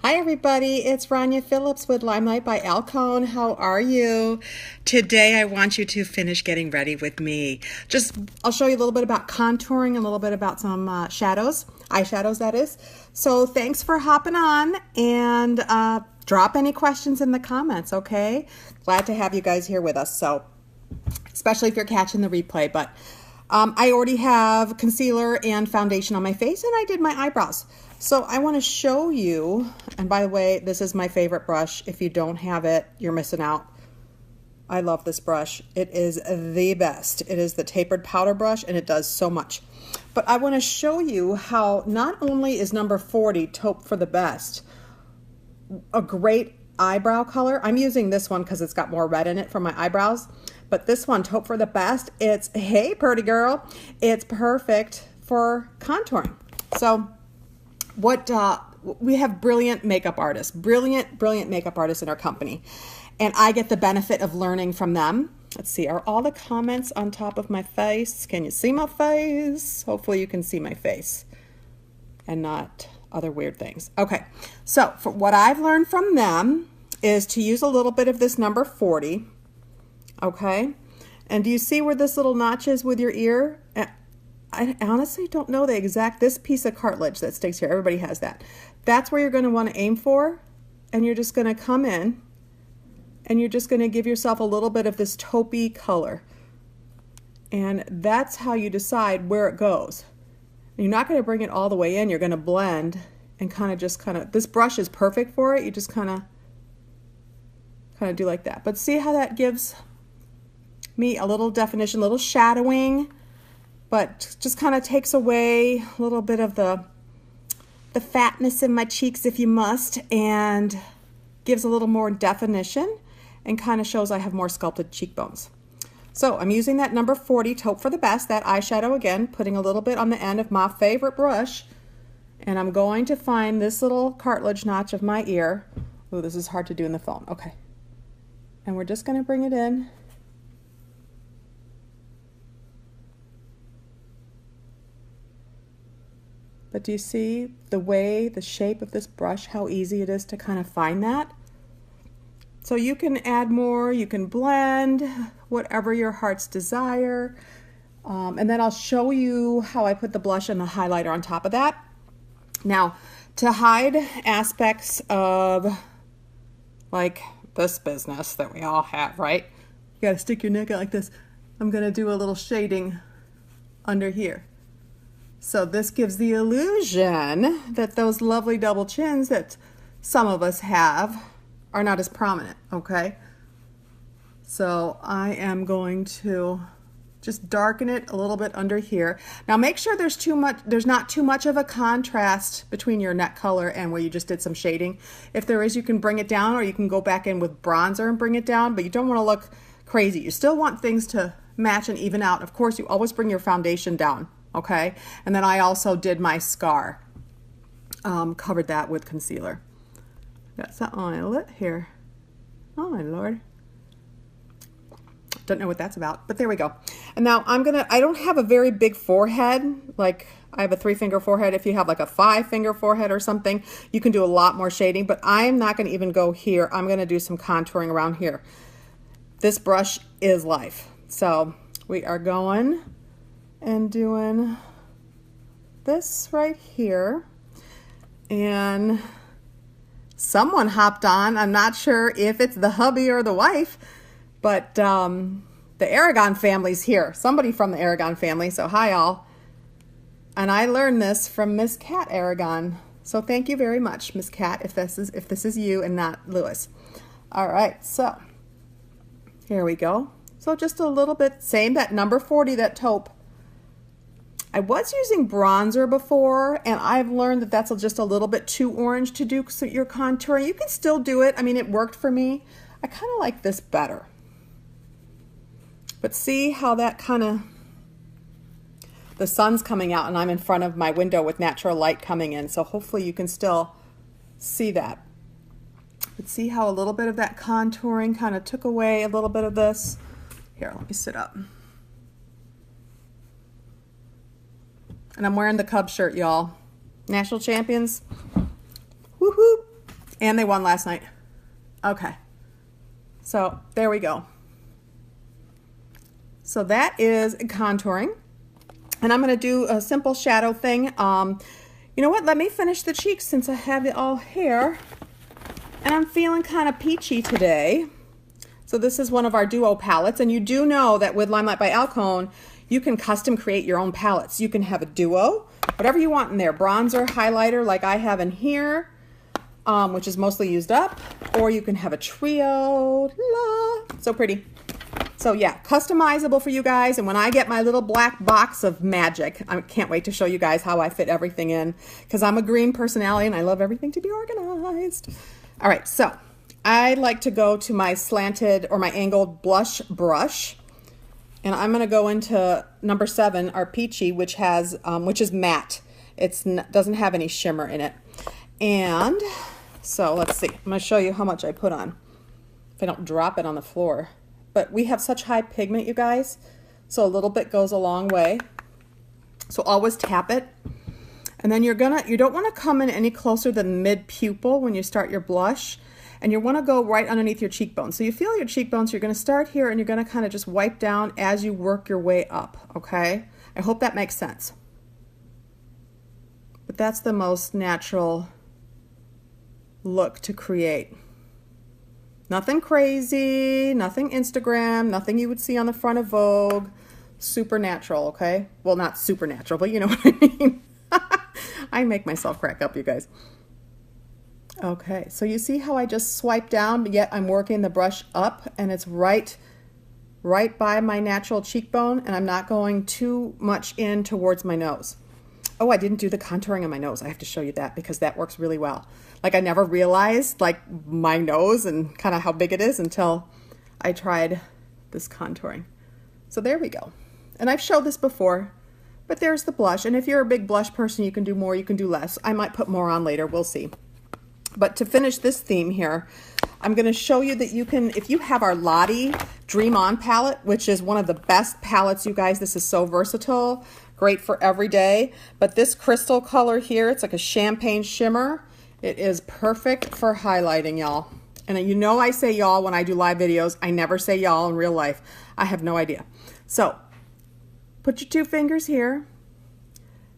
Hi everybody, it's Rania Phillips with Limelight by Alcone. How are you? Today I want you to finish getting ready with me. I'll show you a little bit about contouring, a little bit about some shadows, eyeshadows that is. So thanks for hopping on and drop any questions in the comments, okay? Glad to have you guys here with us, so especially if you're catching the replay. But I already have concealer and foundation on my face and I did my eyebrows. So I want to show you, and by the way, this is my favorite brush. If you don't have it, you're missing out. I love this brush. It is the best. It is the tapered powder brush and it does so much. But I want to show you how not only is number 40 taupe for the best, a great eyebrow color. I'm using this one because it's got more red in it for my eyebrows. But this one, taupe for the best, it's, hey, pretty girl, it's perfect for contouring. So we have brilliant makeup artists, brilliant makeup artists in our company. And I get the benefit of learning from them. Let's see, are all the comments on top of my face? Can you see my face? Hopefully you can see my face and not other weird things. Okay, so for what I've learned from them is to use a little bit of this number 40. Okay, and do you see where this little notch is with your ear? I honestly don't know the exact, this piece of cartilage that sticks here, everybody has that. That's where you're going to want to aim for, and you're just going to come in, and you're just going to give yourself a little bit of this taupey color. And that's how you decide where it goes. You're not going to bring it all the way in, you're going to blend, and this brush is perfect for it, you just kind of do like that. But see how that gives me a little definition, a little shadowing, but just kind of takes away a little bit of the fatness in my cheeks if you must, and gives a little more definition and kind of shows I have more sculpted cheekbones. So I'm using that number 40 taupe for the best, that eyeshadow again, putting a little bit on the end of my favorite brush, and I'm going to find this little cartilage notch of my ear. Oh, this is hard to do in the phone. Okay. And we're just going to bring it in. But do you see the shape of this brush, how easy it is to kind of find that? So you can add more, you can blend, whatever your heart's desire. And then I'll show you how I put the blush and the highlighter on top of that. Now, to hide aspects of like this business that we all have, right? You gotta stick your neck out like this. I'm gonna do a little shading under here. So this gives the illusion that those lovely double chins that some of us have are not as prominent, okay? So I am going to just darken it a little bit under here. Now make sure there's not too much of a contrast between your neck color and where you just did some shading. If there is, you can bring it down, or you can go back in with bronzer and bring it down, but you don't want to look crazy. You still want things to match and even out. Of course, you always bring your foundation down, okay? And then I also did my scar, covered that with concealer. Got something on my lip here. Oh my Lord. Don't know what that's about, but there we go. And now I don't have a very big forehead, like I have a 3-finger forehead. If you have like a 5-finger forehead or something, you can do a lot more shading, but I'm not gonna even go here. I'm gonna do some contouring around here. This brush is life. So we are going and doing this right here. And someone hopped on, I'm not sure if it's the hubby or the wife, but the Aragon family's here. Somebody from the Aragon family, so hi all. And I learned this from Miss Cat Aragon. So thank you very much, Miss Cat, if this is you and not Lewis. All right, so here we go. So just a little bit, same, that number 40, that taupe. I was using bronzer before, and I've learned that that's just a little bit too orange to do your contouring. You can still do it. I mean, it worked for me. I kind of like this better. But see how that the sun's coming out and I'm in front of my window with natural light coming in. So hopefully you can still see that. But see how a little bit of that contouring kind of took away a little bit of this. Here, let me sit up. And I'm wearing the Cubs shirt, y'all. National champions. Woohoo! And they won last night. Okay. So there we go. So that is contouring. And I'm going to do a simple shadow thing. You know what? Let me finish the cheeks since I have it all here. And I'm feeling kind of peachy today. So this is one of our duo palettes. And you do know that with Limelight by Alcone, you can custom create your own palettes. You can have a duo, whatever you want in there. Bronzer, highlighter like I have in here, which is mostly used up. Or you can have a trio. La, so pretty. So yeah, customizable for you guys. And when I get my little black box of magic, I can't wait to show you guys how I fit everything in, because I'm a green personality and I love everything to be organized. All right, so I like to go to my slanted or my angled blush brush, and I'm going to go into number 7, our peachy, which is matte. It doesn't have any shimmer in it. And so let's see. I'm going to show you how much I put on, if I don't drop it on the floor. But we have such high pigment, you guys, so a little bit goes a long way. So always tap it. And then you don't want to come in any closer than mid pupil when you start your blush. And you want to go right underneath your cheekbone. So you feel your cheekbones, you're going to start here and you're going to kind of just wipe down as you work your way up, okay? I hope that makes sense. But that's the most natural look to create. Nothing crazy, nothing Instagram, nothing you would see on the front of Vogue. Supernatural, okay? Well, not supernatural, but you know what I mean. I make myself crack up, you guys. Okay, so you see how I just swipe down, but yet I'm working the brush up, and it's right by my natural cheekbone, and I'm not going too much in towards my nose. Oh, I didn't do the contouring on my nose. I have to show you that because that works really well. Like I never realized like my nose and kind of how big it is until I tried this contouring. So there we go. And I've showed this before, but there's the blush. And if you're a big blush person, you can do more, you can do less. I might put more on later, we'll see. But to finish this theme here, I'm going to show you that you can, if you have our Lottie Dream On palette, which is one of the best palettes, you guys, this is so versatile, great for every day. But this crystal color here, it's like a champagne shimmer. It is perfect for highlighting, y'all. And you know I say y'all when I do live videos. I never say y'all in real life. I have no idea. So put your 2 fingers here.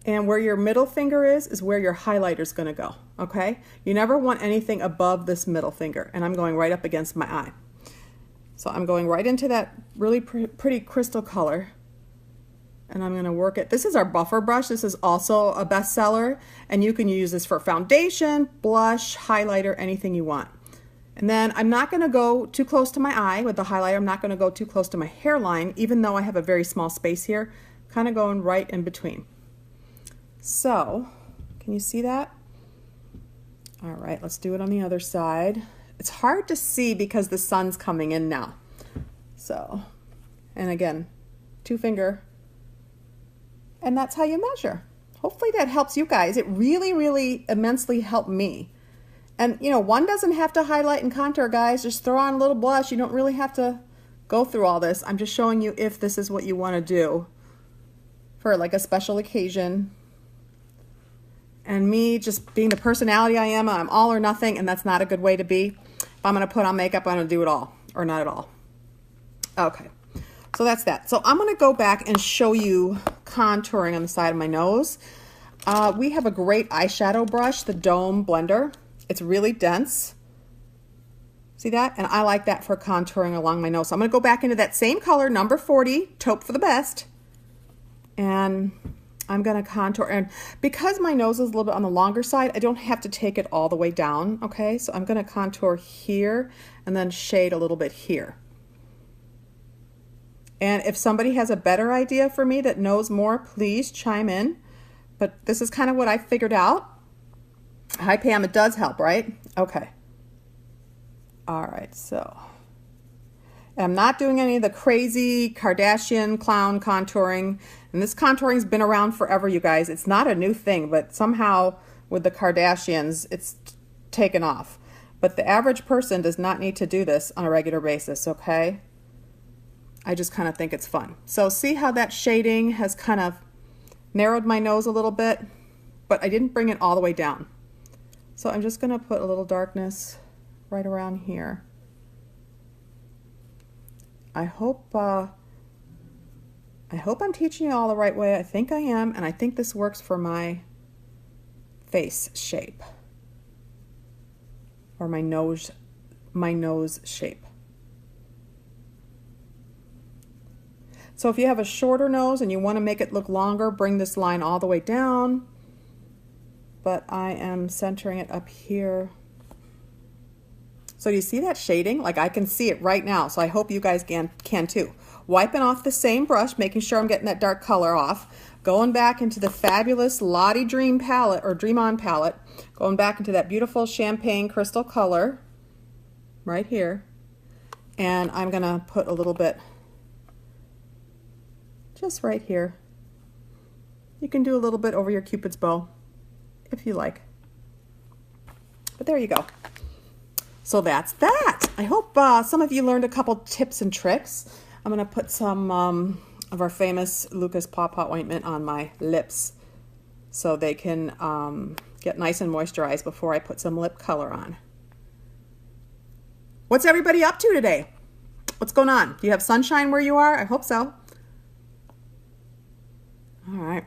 And where your middle finger is where your highlighter is going to go, okay? You never want anything above this middle finger. And I'm going right up against my eye. So I'm going right into that really pretty crystal color. And I'm going to work it. This is our buffer brush. This is also a bestseller. And you can use this for foundation, blush, highlighter, anything you want. And then I'm not going to go too close to my eye with the highlighter. I'm not going to go too close to my hairline, even though I have a very small space here. Kind of going right in between. So, can you see that? All right, let's do it on the other side. It's hard to see because the sun's coming in now. So, and again, 2 finger. And that's how you measure. Hopefully that helps you guys. It really, really immensely helped me. And you know, one doesn't have to highlight and contour, guys. Just throw on a little blush. You don't really have to go through all this. I'm just showing you if this is what you want to do for like a special occasion. And me just being the personality I am, I'm all or nothing, and that's not a good way to be. If I'm going to put on makeup, I'm going to do it all or not at all. Okay. So that's that. So I'm going to go back and show you contouring on the side of my nose. We have a great eyeshadow brush, the Dome Blender. It's really dense. See that? And I like that for contouring along my nose. So I'm going to go back into that same color, number 40, taupe for the best. And I'm going to contour. And because my nose is a little bit on the longer side, I don't have to take it all the way down. Okay, so I'm going to contour here and then shade a little bit here. And if somebody has a better idea for me that knows more, please chime in. But this is kind of what I figured out. Hi, Pam. It does help, right? Okay. All right. So and I'm not doing any of the crazy Kardashian clown contouring. And this contouring's been around forever, you guys. It's not a new thing, but somehow with the Kardashians, it's taken off. But the average person does not need to do this on a regular basis, okay? I just kind of think it's fun. So see how that shading has kind of narrowed my nose a little bit, but I didn't bring it all the way down. So I'm just going to put a little darkness right around here. I hope I'm teaching you all the right way. I think I am, and I think this works for my face shape or my nose shape. So if you have a shorter nose and you want to make it look longer, bring this line all the way down. But I am centering it up here. So you see that shading? Like I can see it right now. So I hope you guys can too. Wiping off the same brush, making sure I'm getting that dark color off. Going back into the fabulous Lottie Dream palette or Dream On palette. Going back into that beautiful champagne crystal color right here. And I'm going to put a little bit just right here. You can do a little bit over your Cupid's bow if you like. But there you go. So that's that. I hope some of you learned a couple tips and tricks. I'm going to put some of our famous Lucas Paw Paw ointment on my lips so they can get nice and moisturized before I put some lip color on. What's everybody up to today? What's going on? Do you have sunshine where you are? I hope so. All right.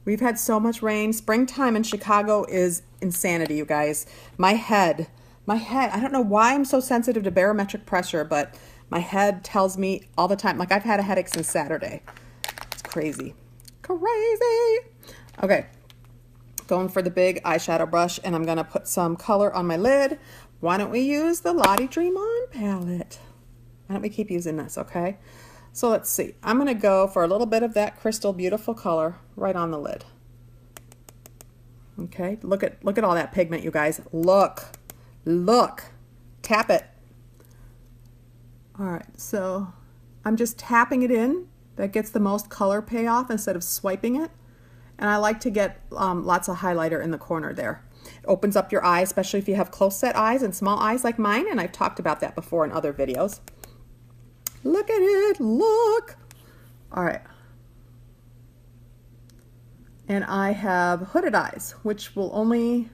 We've had so much rain. Springtime in Chicago is insanity, you guys. My head, I don't know why I'm so sensitive to barometric pressure, but my head tells me all the time, like I've had a headache since Saturday. It's crazy. Crazy. Okay. Going for the big eyeshadow brush, and I'm going to put some color on my lid. Why don't we use the Lottie Dream On palette? Why don't we keep using this, okay? So let's see. I'm going to go for a little bit of that crystal beautiful color right on the lid. Okay, look at all that pigment, you guys. Look. Tap it. All right, so I'm just tapping it in. That gets the most color payoff instead of swiping it. And I like to get lots of highlighter in the corner there. It opens up your eyes, especially if you have close set eyes and small eyes like mine, and I've talked about that before in other videos. Look at it, look. All right. And I have hooded eyes, which will only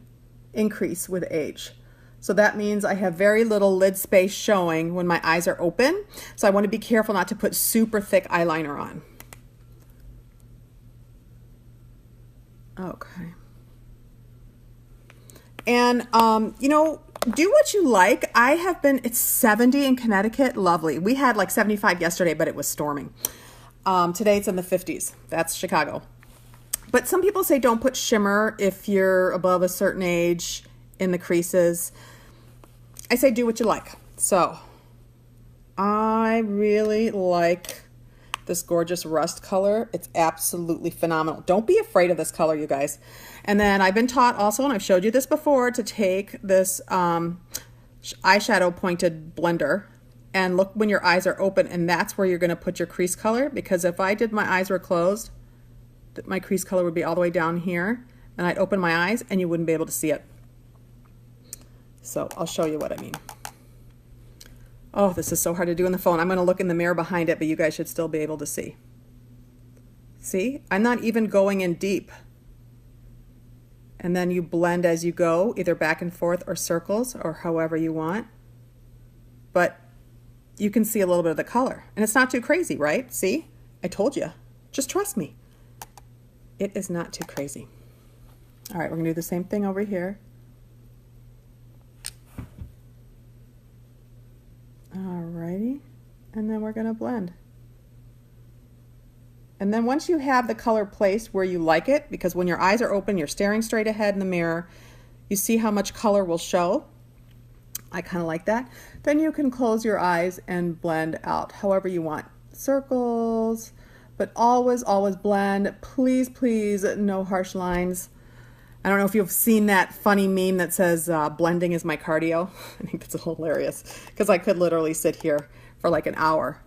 increase with age. So that means I have very little lid space showing when my eyes are open. So I want to be careful not to put super thick eyeliner on. Okay. And, you know, do what you like. I have been, it's 70 in Connecticut. Lovely. We had like 75 yesterday, but it was storming. Today it's in the 50s. That's Chicago. But some people say don't put shimmer if you're above a certain age in the creases. I say do what you like. So I really like this gorgeous rust color. It's absolutely phenomenal. Don't be afraid of this color, you guys. And then I've been taught also, and I've showed you this before, to take this eyeshadow pointed blender and look when your eyes are open, and that's where you're going to put your crease color, because if I did my eyes were closed, my crease color would be all the way down here, and I'd open my eyes and you wouldn't be able to see it. So I'll show you what I mean. Oh, this is so hard to do on the phone. I'm going to look in the mirror behind it, but you guys should still be able to see. See? I'm not even going in deep. And then you blend as you go, either back and forth or circles or however you want. But you can see a little bit of the color. And it's not too crazy, right? See? I told you. Just trust me. It is not too crazy. All right, we're going to do the same thing over here. Alrighty, and then we're going to blend. And then once you have the color placed where you like it, because when your eyes are open, you're staring straight ahead in the mirror, you see how much color will show. I kind of like that. Then you can close your eyes and blend out however you want. Circles, but always, always blend. Please, please, no harsh lines. I don't know if you've seen that funny meme that says blending is my cardio. I think that's hilarious because I could literally sit here for like an hour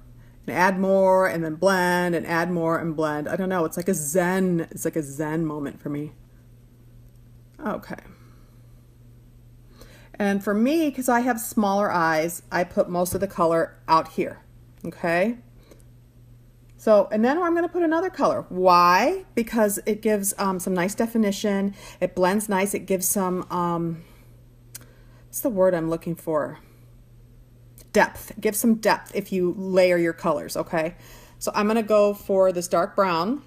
and add more and then blend and add more and blend. I don't know. It's like a zen. It's like a zen moment for me. Okay. And for me, because I have smaller eyes, I put most of the color out here. Okay. So, and then I'm going to put another color. Why? Because it gives some nice definition. It blends nice. It gives some, what's the word I'm looking for? Depth. It gives some depth if you layer your colors, okay? So I'm going to go for this dark brown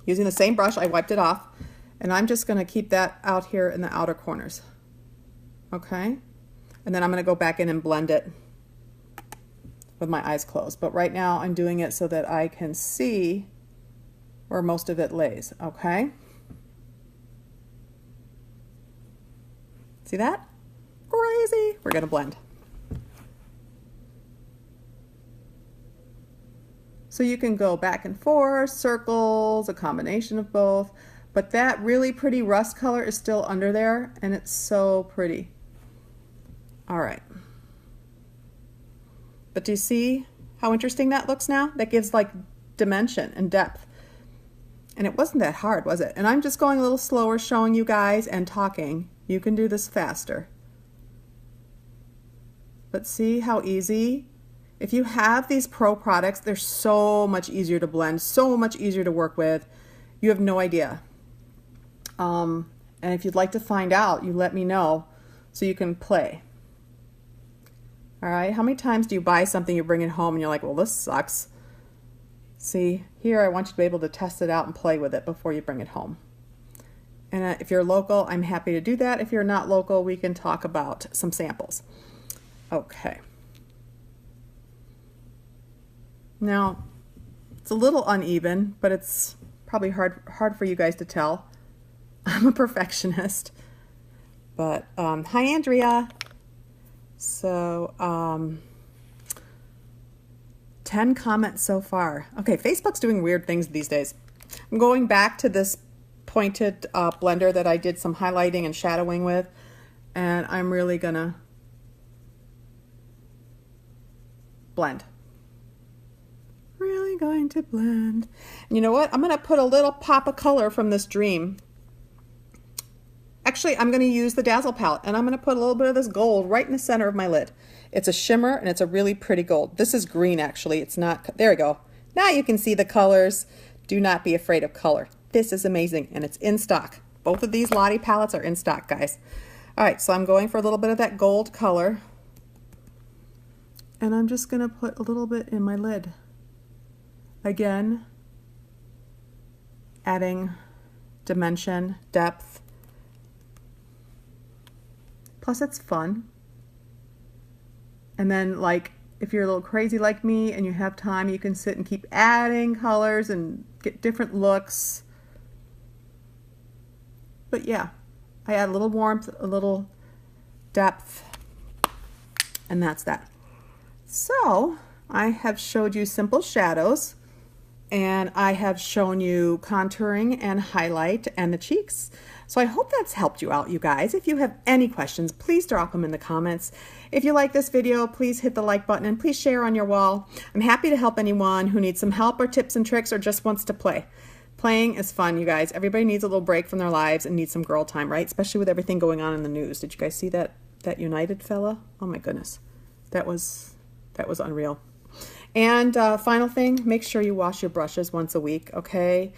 using the same brush. I wiped it off, and I'm just going to keep that out here in the outer corners, okay? And then I'm going to go back in and blend it with my eyes closed. But right now I'm doing it so that I can see where most of it lays, okay? See that? Crazy. We're going to blend. So you can go back and forth, circles, a combination of both, but that really pretty rust color is still under there, and it's so pretty. All right. But do you see how interesting that looks now? That gives like dimension and depth. And it wasn't that hard, was it? And I'm just going a little slower, showing you guys and talking. You can do this faster. But see how easy? If you have these pro products, they're so much easier to blend, so much easier to work with. You have no idea. And if you'd like to find out, you let me know so you can play. All right, how many times do you buy something, you bring it home, and you're like, well, this sucks. See, here I want you to be able to test it out and play with it before you bring it home. And if you're local, I'm happy to do that. If you're not local, we can talk about some samples. Okay. Now, it's a little uneven, but it's probably hard for you guys to tell. I'm a perfectionist. But, hi, Andrea. So, 10 comments so far. Okay, Facebook's doing weird things these days. I'm going back to this pointed blender that I did some highlighting and shadowing with, and I'm really gonna blend. Really going to blend. And you know what? I'm gonna put a little pop of color from this dream. Actually, I'm going to use the Dazzle palette, and I'm going to put a little bit of this gold right in the center of my lid. It's a shimmer, and it's a really pretty gold. This is green, actually. It's not. There we go. Now you can see the colors. Do not be afraid of color. This is amazing, and it's in stock. Both of these Lottie palettes are in stock, guys. All right, so I'm going for a little bit of that gold color, and I'm just going to put a little bit in my lid. Again, adding dimension, depth. Plus it's fun. And then, like, if you're a little crazy like me and you have time, you can sit and keep adding colors and get different looks. But yeah, I add a little warmth, a little depth, and that's that. So I have showed you simple shadows, and I have shown you contouring and highlight and the cheeks. So I hope that's helped you out, you guys. If you have any questions, please drop them in the comments. If you like this video, please hit the like button and please share on your wall. I'm happy to help anyone who needs some help or tips and tricks or just wants to play. Playing is fun, you guys. Everybody needs a little break from their lives and needs some girl time, right? Especially with everything going on in the news. Did you guys see that United fella? Oh my goodness. That was unreal. And final thing, make sure you wash your brushes once a week, okay?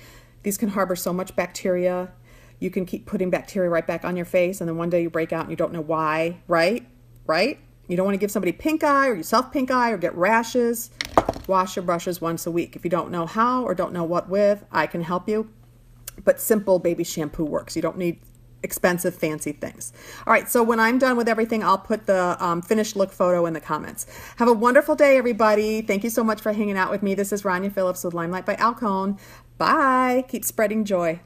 These can harbor so much bacteria. You can keep putting bacteria right back on your face, and then one day you break out and you don't know why, right? Right? You don't want to give somebody pink eye or yourself pink eye or get rashes. Wash your brushes once a week. If you don't know how or don't know what with, I can help you. But simple baby shampoo works. You don't need expensive, fancy things. All right, so when I'm done with everything, I'll put the finished look photo in the comments. Have a wonderful day, everybody. Thank you so much for hanging out with me. This is Rania Phillips with Limelight by Alcone. Bye. Keep spreading joy.